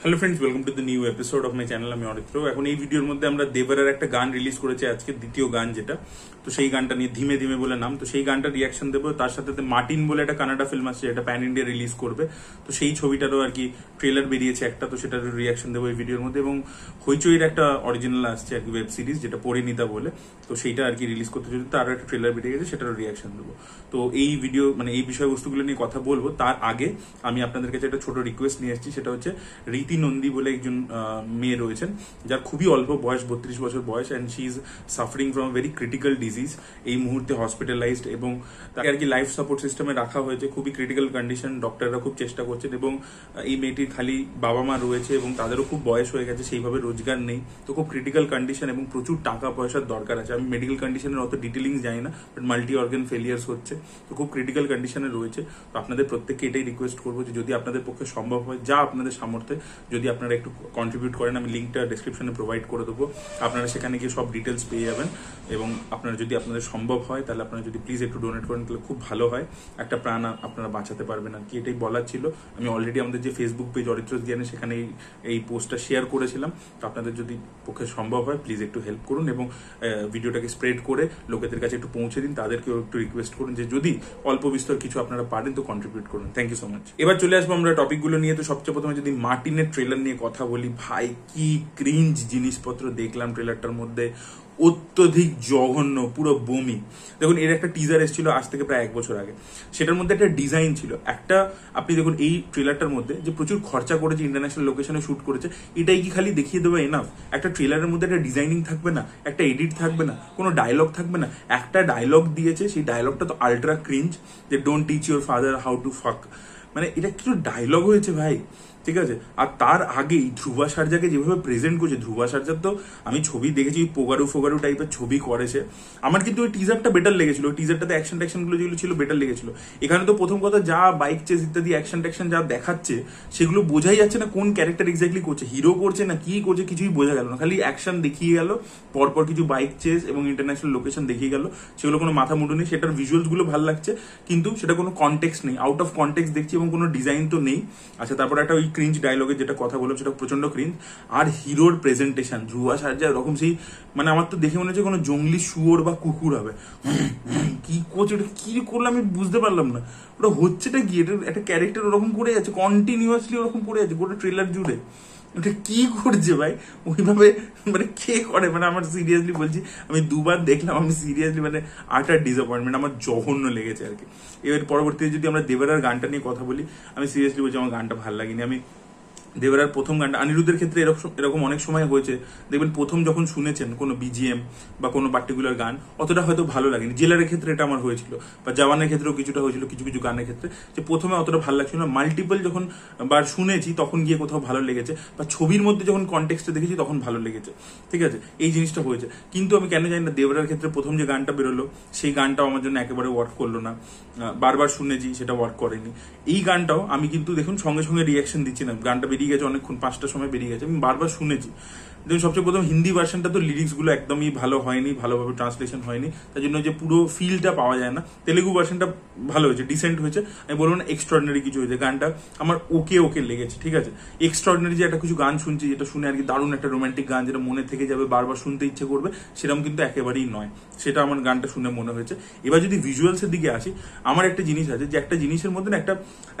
Hello friends, welcome to the new episode of my channel. আমি অরিত্র। এখন এই ভিডিওর মধ্যে আমরা দেবরার একটা গান রিলিজ করেছে, আজকে দ্বিতীয় গান যেটা, তো সেই গানটা নিয়ে ধীমে ধীমে বলে নাম, তো সেই গানটা রিয়াকশন দেবো। তার সাথে মার্টিন বলে একটা কানাডা ফিল্ম আছে যেটা প্যান ইন্ডিয়া রিলিজ করবে, তো সেই ছবিটারও আর কি ট্রেলার বেরিয়েছে একটা, তো সেটার রিয়াকশন দেবো এই ভিডিওর মধ্যে। এবং হইচইয়ের একটা অরিজিনাল আসছে আর কি ওয়েব সিরিজ, যেটা পরিণীতা বলে, তো সেইটা আর কি রিলিজ করতে চলছে, তারও একটা ট্রেলার বেরিয়ে গেছে, সেটারও রিয়াকশন দেবো। তো এই ভিডিও মানে এই বিষয়বস্তুগুলো নিয়ে কথা বলবো, তার আগে আমি আপনাদের কাছে একটা ছোট রিকোয়েস্ট নিয়ে এসেছি। সেটা হচ্ছে রীতি নন্দী বলে একজন মেয়ে রয়েছেন, যার খুবই অল্প বয়স, 32 বছর বয়স, and she is suffering from very critical disease. এই মুহূর্তে হসপিটালাইজড এবং তাকে আর কি লাইফ সাপোর্ট সিস্টেমে রাখা হয়েছে। খুবই ক্রিটিক্যাল কন্ডিশন, ডক্টররা খুব চেষ্টা করছেন। এবং এই মেয়েটির খালি বাবা মা রয়েছে এবং তাদেরও খুব বয়স হয়ে গেছে, সেইভাবে রোজগার নেই, তো খুব ক্রিটিক্যাল কন্ডিশন এবং প্রচুর টাকা পয়সার দরকার আছে। আমি মেডিকেল কন্ডিশনের অত ডিটেলিংস জানি না, বাট মাল্টি অর্গান ফেলিয়ার্স হচ্ছে, তো খুব ক্রিটিক্যাল কন্ডিশনে রয়েছে। তো আপনাদের প্রত্যেককে এটাই রিকোয়েস্ট করবো যে যদি আপনাদের পক্ষে সম্ভব হয়, যা আপনাদের সামর্থ্যে যদি আপনারা একটু কন্ট্রিবিউট করেন, আমি লিঙ্কটা ডেসক্রিপশনে প্রোভাইড করে দেবো, আপনারা সেখানে গিয়ে সব ডিটেলস পেয়ে যাবেন। এবং আপনারা যদি আপনাদের সম্ভব হয় তাহলে আপনারা যদি প্লিজ একটু ডোনেট করেন তাহলে খুব ভালো হয়, একটা প্রাণ আপনারা বাঁচাতে পারবেন আর কি, এটাই বলার ছিল। আমি অলরেডি আমাদের যে ফেসবুক পেজ অরিত্র জ্ঞানে সেখানে এই পোস্টটা শেয়ার করেছিলাম, তো আপনাদের যদি পক্ষে সম্ভব হয় প্লিজ একটু হেল্প করুন এবং ভিডিওটাকে স্প্রেড করে লোকেদের কাছে একটু পৌঁছে দিন। তাদেরকেও একটু রিকোয়েস্ট করুন যে যদি অল্প বিস্তর কিছু আপনারা পারেন তো কন্ট্রিবিউট করুন। Thank you so much. এবার চলে আসবো আমরা টপিকগুলো নিয়ে। তো সবচেয়ে প্রথমে যদি মার্টিনের ট্রেলার নিয়ে কথা বলি, ভাই কি ক্রিঞ্জ জিনিসপত্র দেখলাম ট্রেলারটার মধ্যে, অত্যধিক জঘন্য, পুরো বমি। দেখুন, এর একটা টিজার এসেছিল আজ থেকে প্রায় 1 বছর আগে, সেটার মধ্যে একটা ডিজাইন ছিল একটা। আপনি দেখুন এই ট্রেলারটার মধ্যে যে প্রচুর খরচা করেছে, ইন্টারন্যাশনাল লোকেশনে শুট করেছে, এটাই কি খালি দেখিয়ে দেবে এনাফ? একটা ট্রেলারের মধ্যে একটা ডিজাইনিং থাকবে না, একটা এডিট থাকবে না, কোনো ডায়লগ থাকবে না? একটা ডায়লগ দিয়েছে, সেই ডায়লগটা তো আল্ট্রা ক্রিঞ্জ, যে don't teach your father how to ফাক। মানে এটা কিছু ডায়লগ হয়েছে ভাই, ঠিক আছে? আর তার আগেই ধ্রুবা সার্জাকে যেভাবে প্রেজেন্ট করছে, ধ্রুবা সার্জার তো আমি ছবি দেখেছি, পোগারু ফোগারু টাইপের ছবি করেছে। আমার কিন্তু ওই টিজারটা বেটার লেগেছিল, ওই টিজারটাতে অ্যাকশন ট্যাকশনগুলো যেগুলো ছিল বেটার লেগেছিল। এখানে তো প্রথম কথা যা বাইক চেস ইত্যাদি অ্যাকশন ট্যাকশন যা দেখাচ্ছে, সেগুলো বোঝাই যাচ্ছে না কোন ক্যারেক্টার এক্স্যাক্টলি করছে, হিরো করছে না কি করছে, কিছুই বোঝা গেল না। খালি অ্যাকশন দেখিয়ে গেল, পরপর কিছু বাইক চেস এবং ইন্টারন্যাশনাল লোকেশন দেখিয়ে গেল, সেগুলো কোনো মাথা মুন্ডু নেই। সেটার ভিজুয়ালস গুলো ভালো লাগছে, কিন্তু সেটা কোনো কনটেক্সট নেই, আউট অফ কনটেক্সট দেখছি, এবং কোনো ডিজাইন তো নেই। আচ্ছা, তারপর একটা ওই ক্রিঞ্জ ডায়লগের যেটা কথা বললাম সেটা প্রচন্ড ক্রিঞ্জ। আর হিরোর প্রেজেন্টেশন, ধ্রুবা সার্জা এরকম সেই, মানে আমার তো দেখে মনে হচ্ছে কোনো জঙ্গলি শুয়োর বা কুকুর হবে। কি করছে ওটা, কি করলো আমি বুঝতে পারলাম না, ওটা হচ্ছেটা কি? এটা একটা ক্যারেক্টার ওরকম করে যাচ্ছে, কন্টিনিউয়াসলি ওরকম করে যাচ্ছে গোটা ট্রেলার জুড়ে। ওটা কি করছে ভাই ওইভাবে? মানে কে করে? মানে আমার সিরিয়াসলি বলছি, আমি 2বার দেখলাম, আমি সিরিয়াসলি মানে আটার ডিসঅ্যাপয়েন্টমেন্ট, আমার জঘন্য লেগেছে আর কি। এবার পরবর্তীতে যদি আমরা দেবরার গানটা নিয়ে কথা বলি, আমি সিরিয়াসলি বলছি আমার গানটা ভালো লাগেনি। আমি দেবরার প্রথম গানটা, অনিরুদ্ধের ক্ষেত্রে এরকম অনেক সময় হয়েছে, দেখবেন প্রথম যখন শুনেছেন কোনো বিজিএম বা কোনো পার্টিকুলার গান, অতটা হয়তো ভালো লাগেনি। জেলারের ক্ষেত্রে এটা আমার হয়েছিল, বা জওয়ানের ক্ষেত্রেও কিছুটা হয়েছিল, কিছু কিছু গানের ক্ষেত্রে, যে প্রথমে অতটা ভালো লাগছিল না, মাল্টিপল যখন বার শুনেছি তখন গিয়ে কোথাও ভালো লেগেছে, বা ছবির মধ্যে যখন কনটেক্সটে দেখেছি তখন ভালো লেগেছে, ঠিক আছে? এই জিনিসটা হয়েছে। কিন্তু আমি কেন জানি না, দেবরার ক্ষেত্রে প্রথম যে গানটা বেরোলো সেই গানটাও আমার জন্য একেবারে ওয়ার্ক করলো না। বারবার শুনেছি, সেটা ওয়ার্ক করেনি। এই গানটাও আমি কিন্তু দেখুন সঙ্গে সঙ্গে রিয়াকশন দিচ্ছি না, গানটা বেরিয়ে গেছে অনেকক্ষণ, 5টার সময় বেরিয়ে গেছে, আমি বারবার শুনেছি। দেখুন, সবচেয়ে প্রথম হিন্দি ভার্সনটা তো লিরিক্স গুলো একদমই ভালো হয়নি, ভালোভাবে ট্রান্সলেশন হয়নি, তার জন্য যে পুরো ফিলটা পাওয়া যায় না। তেলেগু ভার্সনটা ভালো হয়েছে, ডিসেন্ট হয়েছে, আমি বলবো না এক্সট্রাঅর্ডিনারি কিছু হয়েছে। গানটা আমার ওকে ওকে লেগেছে, ঠিক আছে? এক্সট্রাঅর্ডিনারি যে একটা কিছু গান শুনছি যেটা শুনে আর কি দারুণ একটা রোমান্টিক গান, যেটা মনে থেকে যাবে, বারবার শুনতে ইচ্ছে করবে, সেরকম কিন্তু একেবারেই নয়। সেটা আমার গানটা শুনে মনে হয়েছে। এবার যদি ভিজুয়ালসের দিকে আসি, আমার একটা জিনিস আছে যে একটা জিনিসের মধ্যে না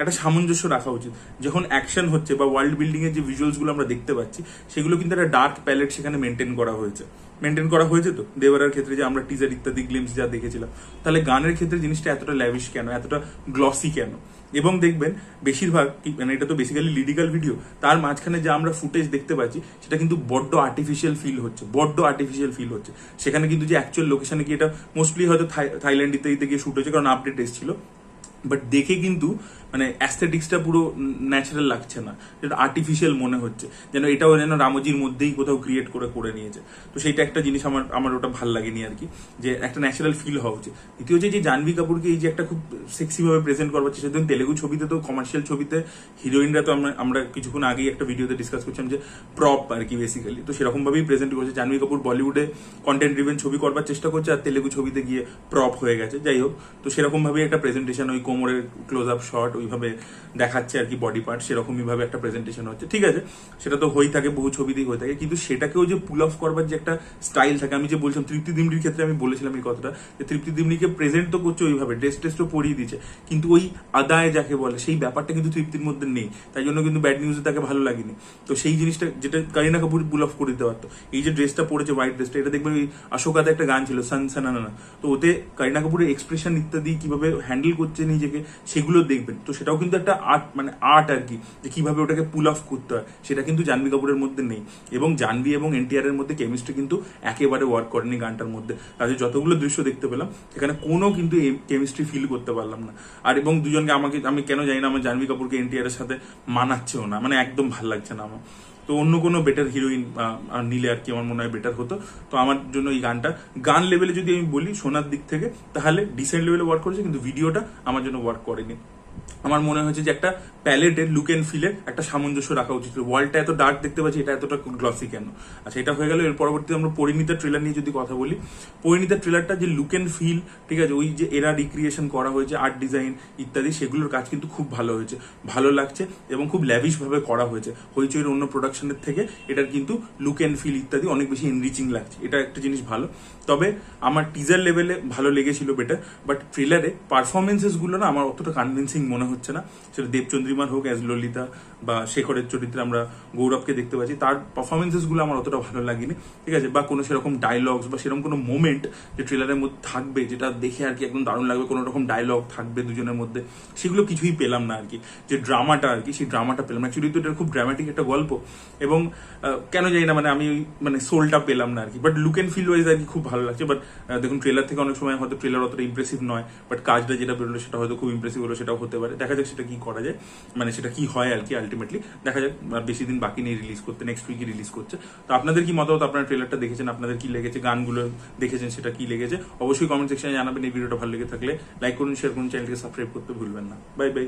একটা সামঞ্জস্য রাখা উচিত। যখন অ্যাকশন হচ্ছে বা ওয়ার্ল্ড বিল্ডিং এর যে ভিজুয়ালস গুলো আমরা দেখতে পাচ্ছি, সেগুলো কিন্তু একটা ডার্ক প্যালেট সেখানে মেনটেন করা হয়েছে। তো দেবরার ক্ষেত্রে যে আমরা টিজার ইত্যাদি গ্লিমস যা দেখেছিলাম, তাহলে গানের ক্ষেত্রে জিনিসটা এতটা ল্যাভিশ কেন, এতটা গ্লসি কেন? এবং দেখবেন বেশিরভাগ, মানে এটা তো বেসিক্যালি লিরিক্যাল ভিডিও, তার মাঝখানে যা আমরা ফুটেজ দেখতে পাচ্ছি সেটা কিন্তু বড্ড আর্টিফিশিয়াল ফিল হচ্ছে। সেখানে কিন্তু যে অ্যাকচুয়াল লোকেশনে গিয়ে, এটা মোস্টলি হয়তো থাইল্যান্ড ইত্যাদিতে গিয়ে শুট হয়েছে, কারণ আপডেট এসেছিল, বাট দেখে কিন্তু মানে অ্যাস্থেটিক্সটা পুরো ন্যাচারাল লাগছে না, যেটা আর্টিফিশিয়াল মনে হচ্ছে, যেন এটাও যেন রামজির মধ্যেই কোথাও ক্রিয়েট করে নিয়েছে। তো সেইটা একটা জিনিস আমার ওটা ভালো লাগেনি আর কি, যে একটা ন্যাচারাল ফিল হওয়া উচিত। দ্বিতীয় যে জাহ্নবী কাপুরকে এই যে একটা খুব সেক্সি ভাবে প্রেজেন্ট করবার চেষ্টা, সেদিন তেলেগু ছবিতে তো, কমার্শিয়াল ছবিতে হিরোইনরা তো আমরা কিছুক্ষণ আগেই একটা ভিডিওতে ডিসকাস করছিলাম যে প্রপ আর কি বেসিক্যালি, তো সেরকম ভাবেই প্রেজেন্ট করছে। জাহ্নবী কাপুর বলিউডে কন্টেন্ট ড্রিভেন ছবি করবার চেষ্টা করছে, আর তেলেগু ছবিতে গিয়ে প্রপ হয়ে গেছে, যাই হোক। তো সেরকম ভাবেই একটা প্রেজেন্টেশন, ওই কোমরের ক্লোজ আপ শট, ওইভাবে দেখাচ্ছে আর কি বডি পার্ট, সেরকমই ভাবে একটা প্রেজেন্টেশন হচ্ছে, ঠিক আছে, সেটা তো হয়ে থাকে, বহু ছবিতেই হয়ে থাকে, কিন্তু সেটাকেও যে পুল অফ করবার যে একটা স্টাইল থাকে, আমি যে বলছিলাম তৃপ্তি দিমরির ক্ষেত্রে আমি বলেছিলাম এই কথাটা, যে তৃপ্তি দিমরিকে প্রেজেন্ট তো করছে ওইভাবে, ড্রেস টেস্টও পরিয়ে দিচ্ছে, কিন্তু ওই আদায় যাকে বলে সেই ব্যাপারটা কিন্তু তৃপ্তির মধ্যে নেই, তাই জন্য কিন্তু ব্যাড নিউজে তাকে ভালো লাগেনি। তো সেই জিনিসটা যেটা কারিনা কাপুর পুল অফ করে দিতে পারতো, এই যে ড্রেসটা পরেছে হোয়াইট ড্রেসটা, এটা দেখবে ওই অশোকাতে একটা গান ছিল সান সানানা, তো ওতে কারিনা কাপুরের এক্সপ্রেশন ইত্যাদি কিভাবে হ্যান্ডেল করছে নিজেকে সেগুলো দেখবেন, তো সেটাও কিন্তু একটা আর্ট, মানে আর্ট আর কি, যে কিভাবে ওটাকে পুল অফ করতে হয়, সেটা কিন্তু জাহ্নবী কাপুরের মধ্যে নেই। এবং জাহ্নবী এবং এনটিআর এর মধ্যে কেমিস্ট্রি কিন্তু একেবারে ওয়ার্ক করেনি গানটার মধ্যে, তাদের যতগুলো দৃশ্য দেখতে পেলাম সেখানে কোনো কিন্তু কেমিস্ট্রি ফিল করতে পারলাম না। আর এবং দুজনকে আমি কেন জানি না আমার জাহ্নবী কাপুরকে এনটিআর এর সাথে মানাচ্ছেও না, মানে একদম ভাল লাগছে না আমার। তো অন্য কোনো বেটার হিরোইন নিলে আর কি আমার মনে হয় বেটার হতো। তো আমার জন্য এই গানটা গান লেভেলে যদি আমি বলি শোনার দিক থেকে, তাহলে ডিসেন্ট লেভেলে ওয়ার্ক করেছে, কিন্তু ভিডিওটা আমার জন্য ওয়ার্ক করেনি। আমার মনে হয়েছে যে একটা প্যালেটের লুক এন্ড ফিলের একটা সামঞ্জস্য রাখা উচিত। ওয়ার্ল্ডটা এত ডার্ক দেখতে পাচ্ছি, এটা এতটা গ্লসি কেন? আচ্ছা, এটা হয়ে গেল। এর পরবর্তীতে আমরা পরিণীতা ট্রেলার নিয়ে যদি কথা বলি, পরিণীতা ট্রেলারটা যে লুক এন্ড ফিল, ঠিক আছে, ওই যে এরা রিক্রিয়েশন করা হয়েছে, আর্ট ডিজাইন ইত্যাদি, সেগুলোর কাজ কিন্তু খুব ভালো হয়েছে, ভালো লাগছে এবং খুব ল্যাভিশ ভাবে করা হয়েছে। হইচইয়ের অন্য প্রোডাকশনের থেকে এটার কিন্তু লুক এন্ড ফিল ইত্যাদি অনেক বেশি এনরিচিং লাগছে, এটা একটা জিনিস ভালো। তবে আমার টিজার লেভেলে ভালো লেগেছিল বেটার, বাট ট্রেলারে পারফরমেন্সেস গুলো না আমার অতটা কনভিন্সিং মনে হচ্ছে না। সেটা দেবচন্দ্রিমার হোক অ্যাজ ললিতা, বা শেখরের চরিত্রে আমরা গৌরবকে দেখতে পাচ্ছি, তার পারফরমেন্সেস গুলো আমার অতটা ভালো লাগেনি, ঠিক আছে, বা কোনো সেরকম ডায়লগস বা সেরকম কোনো মোমেন্ট যে ট্রেলারের মধ্যে থাকবে যেটা দেখে আর কি একদম দারুণ লাগবে, কোনো রকম ডায়লগ থাকবে দুজনের মধ্যে, সেগুলো কিছুই পেলাম না আর কি। যে ড্রামাটা আর কি, সেই ড্রামাটা পেলাম না। অ্যাকচুয়ালি তো এটা খুব ড্রামাটিক একটা গল্প, এবং কেন জানি না, মানে আমি মানে সোলটা পেলাম না আর কি। But look and feel wise আর কি খুব ভালো লাগছে। বাট দেখুন, ট্রেলার থেকে অনেক সময় হয়তো ট্রেলার অতটা ইমপ্রেসিভ নয়, বাট কাজটা যেটা বেরোলো সেটা হয়তো খুব ইমপ্রেসিভ হলো, সেটাও হতে পারে। দেখা যাক সেটা কি করা যায়, মানে সেটা কি হয় আর কি আলটিমেটলি দেখা যাক। বেশি দিন বাকি নেই রিলিজ করতে, নেক্সট উইকই রিলিজ করছে। তো আপনাদের কি মতামত? আপনারা ট্রেলারটা দেখেছেন, আপনাদের কি লেগেছে? গানগুলো দেখেছেন, সেটা কি লেগেছে? অবশ্যই কমেন্ট সেকশনে জানাবেন। এই ভিডিওটা ভালো লেগে থাকলে লাইক করুন, শেয়ার করুন, চ্যানেলকে সাবস্ক্রাইব করতে ভুলবেন না। Bye bye.